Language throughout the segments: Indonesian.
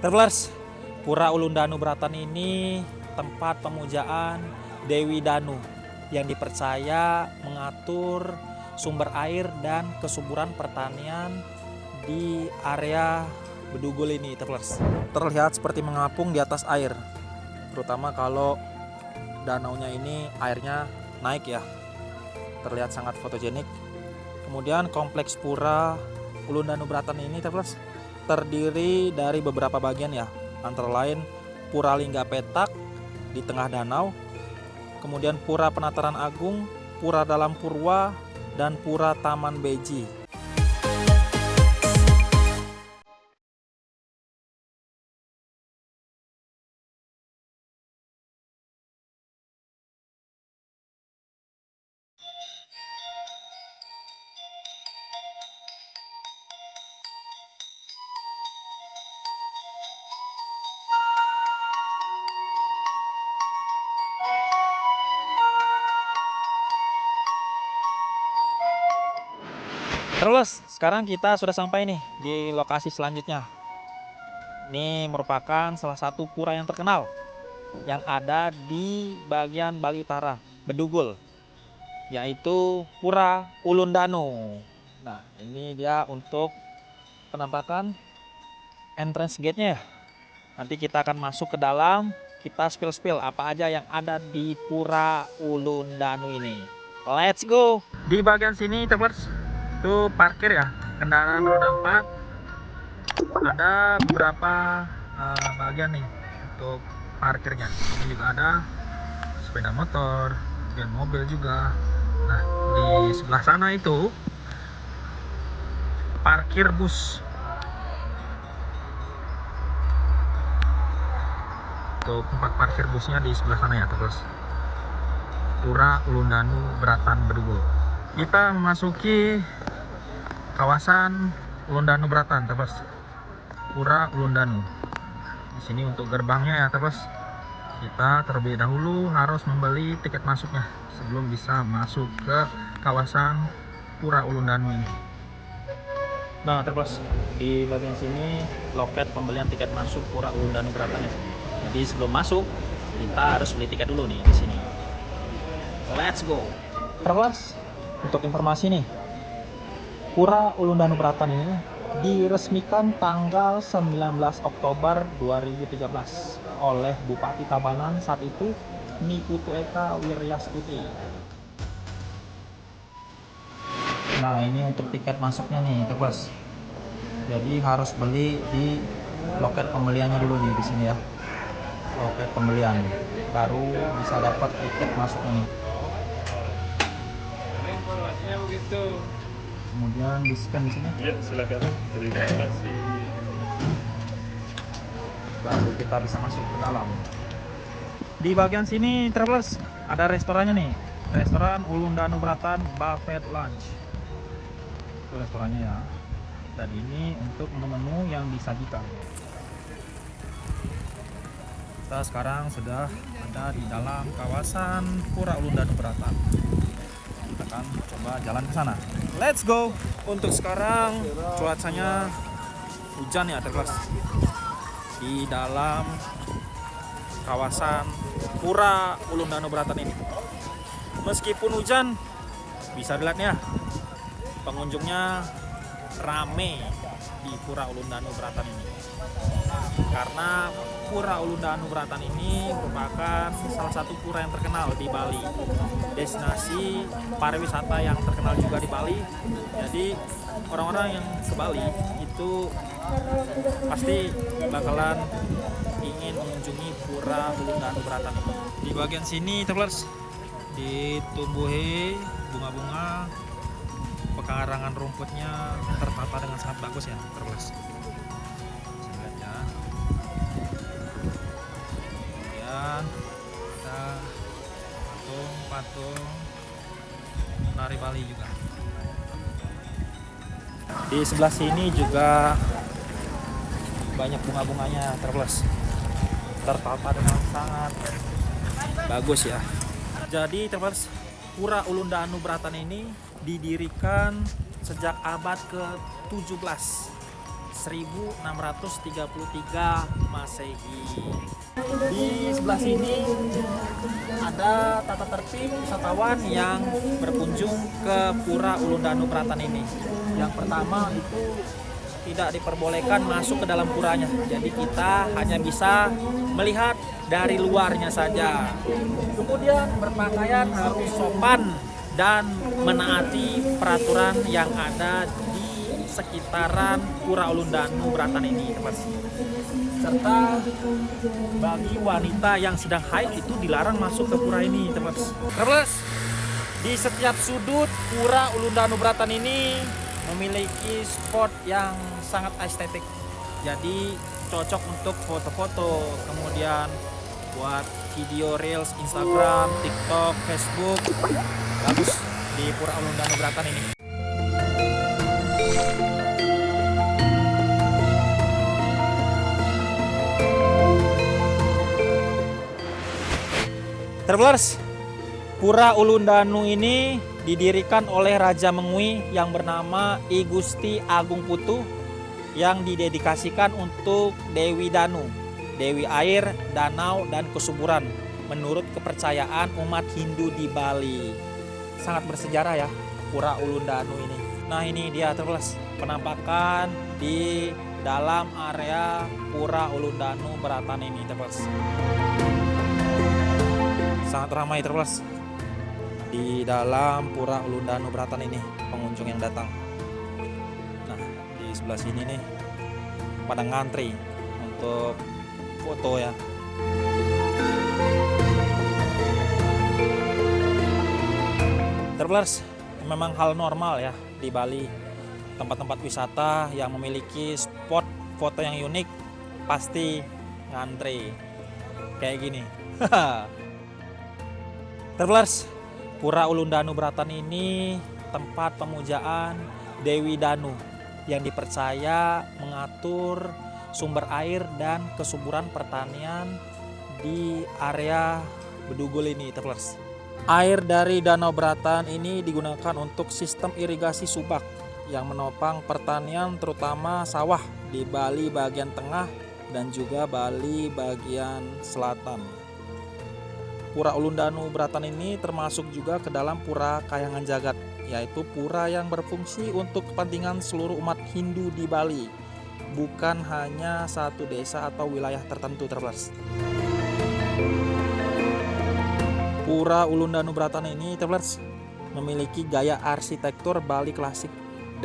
Travelers, Pura Ulundanu Bratan ini tempat pemujaan Dewi Danu yang dipercaya mengatur sumber air dan kesuburan pertanian di area Bedugul ini, travelers. Terlihat seperti mengapung di atas air, terutama kalau danaunya ini airnya naik ya. Terlihat sangat fotogenik. Kemudian kompleks Pura Ulundanu Bratan ini, travelers, terdiri dari beberapa bagian ya, antara lain Pura Lingga Petak di tengah danau, kemudian Pura Penataran Agung, Pura Dalam Purwa, dan Pura Taman Beji. Terus sekarang kita sudah sampai nih di lokasi selanjutnya. Ini merupakan salah satu pura yang terkenal yang ada di bagian Bali Utara, Bedugul, yaitu Pura Ulundanu. Nah, ini dia untuk penampakan entrance gate-nya ya. Nanti kita akan masuk ke dalam, kita spill apa aja yang ada di Pura Ulundanu ini. Let's go. Di bagian sini, travelers, itu parkir ya, kendaraan roda 4. Ada beberapa bagian nih untuk parkirnya. Ini juga ada sepeda motor dan mobil juga. Nah, di sebelah sana itu parkir bus. Untuk tempat parkir busnya di sebelah sana ya, terus Pura Ulundanu Bratan Bedugul. Kita memasuki kawasan Ulundanu Bratan, terus Pura Ulundanu. Di sini untuk gerbangnya ya, terus kita terlebih dahulu harus membeli tiket masuknya sebelum bisa masuk ke kawasan Pura Ulundanu ini. Nah, terus di bagian sini loket pembelian tiket masuk Pura Ulundanu Bratan ya. Jadi sebelum masuk kita harus beli tiket dulu nih di sini. Let's go. Terus untuk informasi nih, Pura Ulundanu Bratan ini diresmikan tanggal 19 Oktober 2013 oleh Bupati Tabanan saat itu, Niputu Eka Wiryastuti. Nah, ini untuk tiket masuknya nih, terus. Jadi harus beli di loket pembeliannya dulu nih di sini ya. Loket pembelian baru bisa dapat tiket masuknya nih. Informasinya begitu. Kemudian di scan di sini. Ya, silakan. Terima kasih. Baru kita bisa masuk ke dalam. Di bagian sini, travelers, ada restorannya nih. Restoran Ulundanu Bratan Buffet Lunch. Itu restorannya ya. Dan ini untuk menu-menu yang disajikan. Kita sekarang sudah ada di dalam kawasan Pura Ulundanu Bratan. Kita akan coba jalan ke sana. Let's go. Untuk sekarang cuacanya hujan ya, terus di dalam kawasan Pura Ulundanu Bratan ini. Meskipun hujan, bisa dilihat ya, pengunjungnya rame di Pura Ulundanu Bratan ini. Karena Pura Ulundanu Bratan ini merupakan salah satu pura yang terkenal di Bali, destinasi pariwisata yang terkenal juga di Bali. Jadi orang-orang yang ke Bali itu pasti bakalan ingin mengunjungi Pura Ulundanu Bratan ini. Di bagian sini, travelers, ditumbuhi bunga-bunga, pekarangan rumputnya tertata dengan sangat bagus ya, travelers. Ada patung nari Bali juga. Di sebelah sini juga banyak bunga-bunganya, travelers, tertata dengan sangat bagus ya. Jadi travelers, Pura Ulundanu Bratan ini didirikan sejak abad ke-17 1633 Masehi. Di sebelah sini ada tata tertib wisatawan yang berkunjung ke Pura Ulundanu Bratan ini. Yang pertama itu tidak diperbolehkan masuk ke dalam puranya. Jadi kita hanya bisa melihat dari luarnya saja. Kemudian berpakaian harus sopan dan menaati peraturan yang ada di sekitaran Pura Ulundanu Bratan ini, teman. Serta bagi wanita yang sedang haid itu dilarang masuk ke pura ini, teman. Terus di setiap sudut Pura Ulundanu Bratan ini memiliki spot yang sangat estetik. Jadi cocok untuk foto-foto, kemudian buat video reels Instagram, TikTok, Facebook. Bagus di Pura Ulundanu Bratan ini. Travelers, Pura Ulundanu ini didirikan oleh Raja Mengui yang bernama I Gusti Agung Putu, yang didedikasikan untuk Dewi Danu, Dewi Air, Danau, dan Kesuburan menurut kepercayaan umat Hindu di Bali. Sangat bersejarah ya Pura Ulundanu ini. Nah, ini dia Travelers, penampakan di dalam area Pura Ulundanu Bratan ini, Travelers. Sangat ramai, Travelers, di dalam Pura Ulundanu Bratan ini pengunjung yang datang. Nah, di sebelah sini nih pada ngantri untuk foto ya. Travelers, memang hal normal ya di Bali. Tempat-tempat wisata yang memiliki spot foto yang unik pasti ngantri kayak gini. Travelers, Pura Ulundanu Bratan ini tempat pemujaan Dewi Danu yang dipercaya mengatur sumber air dan kesuburan pertanian di area Bedugul ini, Travelers. Air dari Danau Bratan ini digunakan untuk sistem irigasi subak yang menopang pertanian terutama sawah di Bali bagian tengah dan juga Bali bagian selatan. Pura Ulundanu Bratan ini termasuk juga ke dalam Pura Kahyangan Jagat, yaitu pura yang berfungsi untuk kepentingan seluruh umat Hindu di Bali, bukan hanya satu desa atau wilayah tertentu, Travelers. Pura Ulundanu Bratan ini, Travelers, memiliki gaya arsitektur Bali klasik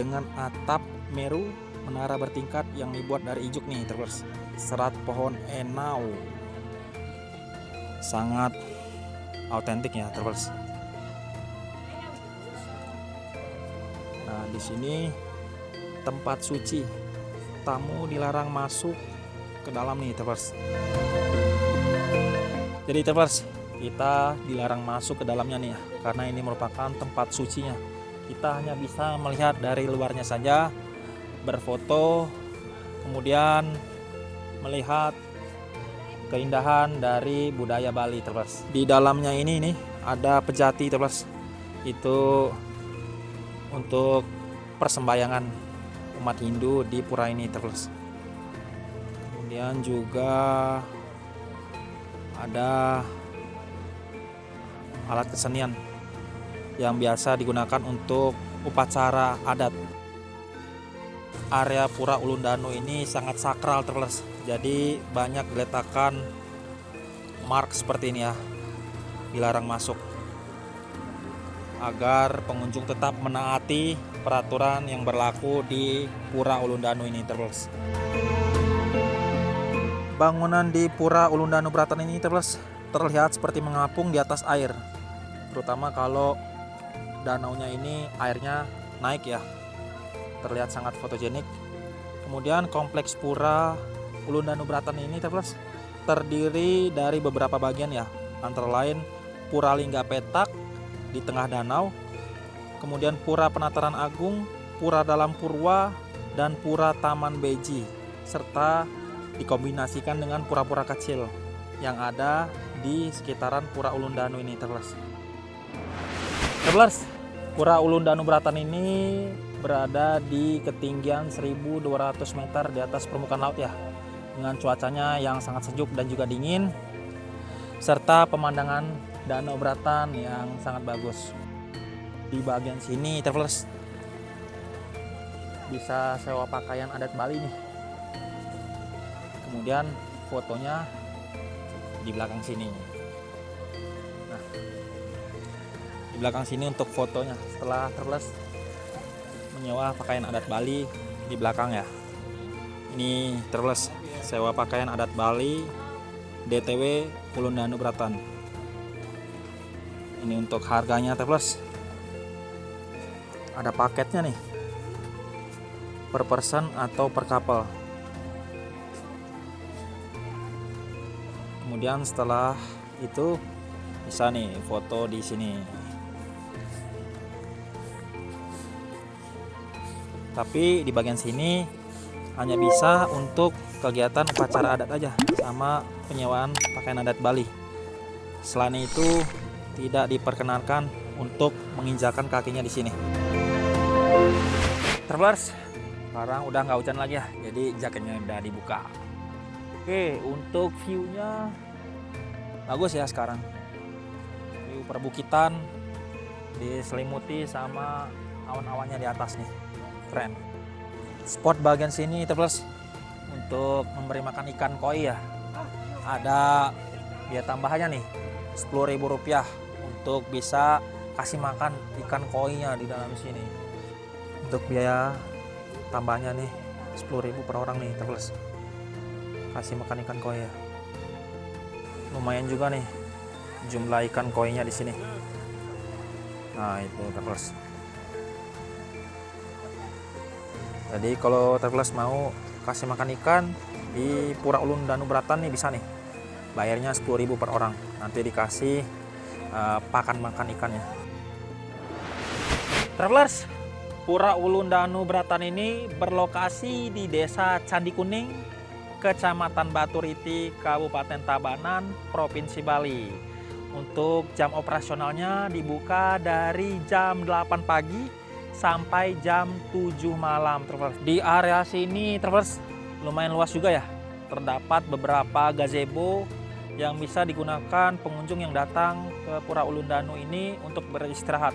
dengan atap meru, menara bertingkat yang dibuat dari ijuk nih, Travelers. Serat pohon enau. Sangat autentik ya, Travelers. Nah, di sini tempat suci. Tamu dilarang masuk ke dalam nih, Travelers. Jadi, Travelers, kita dilarang masuk ke dalamnya nih ya, karena ini merupakan tempat sucinya. Kita hanya bisa melihat dari luarnya saja, berfoto, kemudian melihat keindahan dari budaya Bali, Travelers. Di dalamnya ini nih ada pejati, Travelers. Itu untuk persembahyangan umat Hindu di pura ini, Travelers. Kemudian juga ada alat kesenian yang biasa digunakan untuk upacara adat. Area Pura Ulundanu ini sangat sakral, Travelers. Jadi banyak diletakkan mark seperti ini ya, dilarang masuk, agar pengunjung tetap menaati peraturan yang berlaku di Pura Ulundanu ini, Travelers. Bangunan di Pura Ulundanu Bratan ini, Travelers, terlihat seperti mengapung di atas air, terutama kalau danaunya ini airnya naik ya, terlihat sangat fotogenik. Kemudian kompleks Pura Ulundanu Bratan ini, Travelers, terdiri dari beberapa bagian ya, antara lain Pura Lingga Petak di tengah danau, kemudian Pura Penataran Agung, Pura Dalam Purwa, dan Pura Taman Beji, serta dikombinasikan dengan pura-pura kecil yang ada di sekitaran Pura Ulundanu ini, Travelers. Travelers, Pura Ulundanu Bratan ini berada di ketinggian 1200 meter di atas permukaan laut ya, dengan cuacanya yang sangat sejuk dan juga dingin, serta pemandangan Danau Bratan yang sangat bagus. Di bagian sini travelers bisa sewa pakaian adat Bali nih. Kemudian fotonya di belakang sini. Nah, di belakang sini untuk fotonya setelah travelers menyewa pakaian adat Bali di belakang ya. Ini travelers sewa pakaian adat Bali DTW Ulun Danu Bratan. Ini untuk harganya travelers. Ada paketnya nih, per person atau per couple. Kemudian setelah itu bisa nih foto di sini. Tapi di bagian sini hanya bisa untuk kegiatan upacara adat aja sama penyewaan pakaian adat Bali. Selain itu tidak diperkenankan untuk menginjakan kakinya di sini. Travelers, sekarang udah nggak hujan lagi ya, jadi jaketnya udah dibuka. Oke, untuk view-nya bagus ya sekarang. View perbukitan diselimuti sama awan-awannya di atas nih. Keren. Spot bagian sini travelers untuk memberi makan ikan koi ya. Ada biaya tambahannya nih, Rp10.000 untuk bisa kasih makan ikan koi-nya di dalam sini. Untuk biaya tambahnya nih 10.000 per orang nih travelers. Kasih makan ikan koi ya. Lumayan juga nih jumlah ikan koi-nya di sini. Nah, itu travelers. Jadi kalau travelers mau kasih makan ikan di Pura Ulun Danu Bratan nih bisa nih. Bayarnya 10.000 per orang. Nanti dikasih pakan makan ikannya. Travelers, Pura Ulun Danu Bratan ini berlokasi di Desa Candi Kuning, Kecamatan Baturiti, Kabupaten Tabanan, Provinsi Bali. Untuk jam operasionalnya dibuka dari jam 8 pagi sampai jam 7 malam, travelers. Di area sini, travelers, lumayan luas juga ya. Terdapat beberapa gazebo yang bisa digunakan pengunjung yang datang ke Pura Ulun Danu ini untuk beristirahat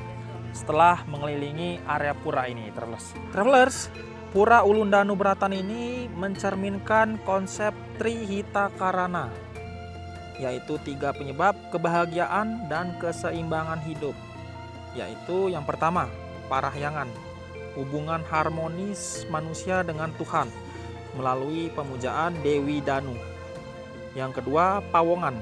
setelah mengelilingi area pura ini, travelers. Travelers, Pura Ulun Danu Bratan ini mencerminkan konsep Trihita Karana, yaitu 3 penyebab kebahagiaan dan keseimbangan hidup. Yaitu yang pertama, parahyangan, hubungan harmonis manusia dengan Tuhan melalui pemujaan Dewi Danu. Yang kedua, pawongan,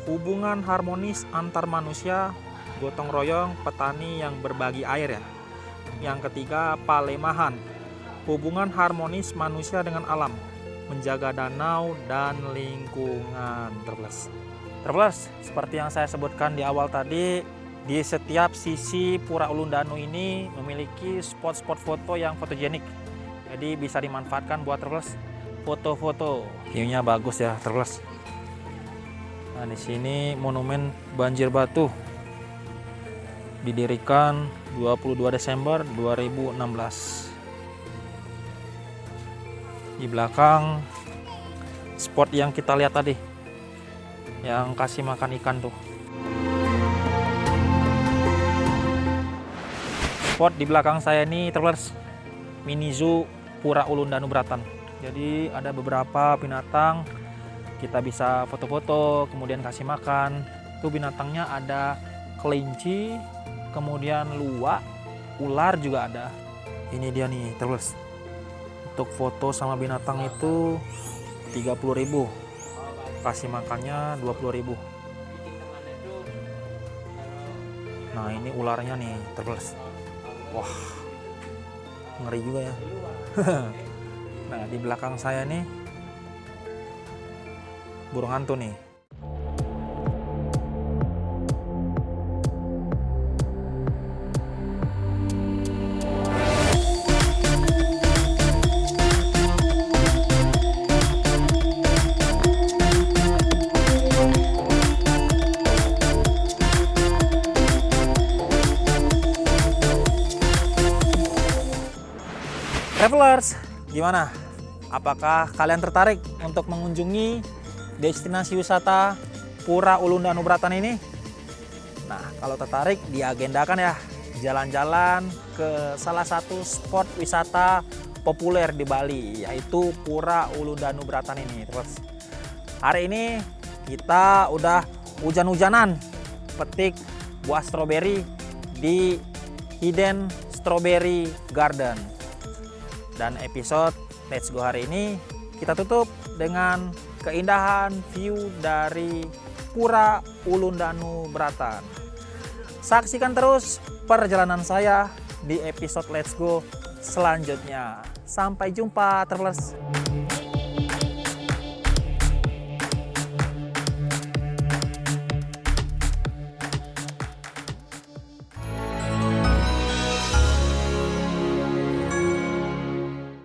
hubungan harmonis antar manusia, gotong royong, petani yang berbagi air ya. Yang ketiga, palemahan, hubungan harmonis manusia dengan alam, menjaga danau dan lingkungan. Travelers, seperti yang saya sebutkan di awal tadi, di setiap sisi Pura Ulun Danu ini memiliki spot-spot foto yang fotogenik. Jadi bisa dimanfaatkan buat travelers foto-foto. View-nya bagus ya, travelers. Nah, di sini monumen Banjir Batu didirikan 22 Desember 2016. Di belakang spot yang kita lihat tadi, yang kasih makan ikan tuh. Spot di belakang saya ini travelers, mini zoo Pura Ulun Danu Bratan. Jadi ada beberapa binatang, kita bisa foto-foto, kemudian kasih makan. Tuh binatangnya ada kelinci, kemudian luwak, ular juga ada. Ini dia nih travelers. Untuk foto sama binatang itu 30.000, kasih makannya 20.000. Nah, ini ularnya nih travelers. Wah, ngeri juga ya. Nah, di belakang saya nih burung hantu nih. Travelers, gimana? Apakah kalian tertarik untuk mengunjungi destinasi wisata Pura Ulun Danu Bratan ini? Nah, kalau tertarik diagendakan ya jalan-jalan ke salah satu spot wisata populer di Bali, yaitu Pura Ulun Danu Bratan ini. Terus hari ini kita udah hujan-hujanan petik buah stroberi di Hidden Strawberry Garden. Dan episode Let's Go hari ini kita tutup dengan keindahan view dari Pura Ulun Danu Bratan. Saksikan terus perjalanan saya di episode Let's Go selanjutnya. Sampai jumpa, travelers.